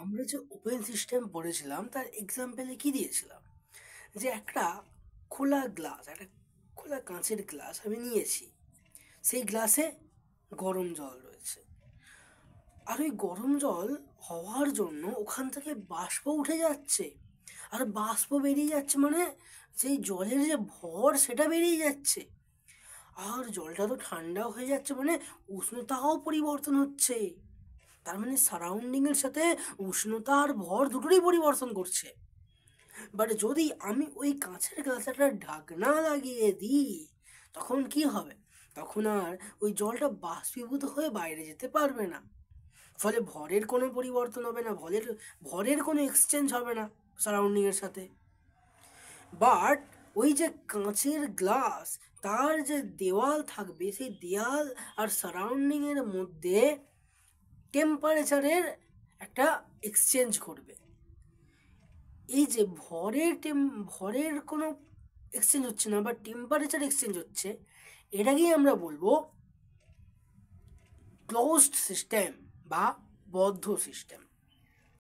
আমরা যে open system পড়েছিলাম তার এক্সাম্পলে কি দিয়েছিলাম, যে একটা একটা খোলা কাঁচের গ্লাস আমি নিয়েছি, সেই গ্লাসে গরম জল রয়েছে, আর ওই গরম জল হওয়ার জন্য ওখান থেকে বাষ্প উঠে যাচ্ছে, আর বাষ্প বেরিয়ে যাচ্ছে মানে সেই জলের যে ভর সেটা বেরিয়ে যাচ্ছে, আর জলটা তো ঠান্ডা হয়ে যাচ্ছে মানে উষ্ণতাও পরিবর্তন হচ্ছে। তার মানে সারাউন্ডিং এর সাথে উষ্ণতা আর ভর দুটোরই পরিবর্তন করছে। বাট যদি আমি ওই কাঁচের গ্লাসটা ঢাকনা লাগিয়ে দিই, তখন কি হবে? তখন আর ওই জলটা বাষ্পীভূত হয়ে বাইরে যেতে পারবে না, ফলে ভরের কোনো পরিবর্তন হবে না, ভরের ভরের কোনো এক্সচেঞ্জ হবে না সারাউন্ডিং এর সাথে। বাট ওই যে কাঁচের গ্লাস, তার যে দেওয়াল থাকবে, সেই দেওয়াল আর সারাউন্ডিং এর মধ্যে টেম্পারেচারের একটা এক্সচেঞ্জ ঘটবে। এই যে ভরের কোনো এক্সচেঞ্জ হচ্ছে না বা টেম্পারেচার এক্সচেঞ্জ হচ্ছে, এটাকেই আমরা বলবো ক্লোজড সিস্টেম বা বদ্ধ সিস্টেম।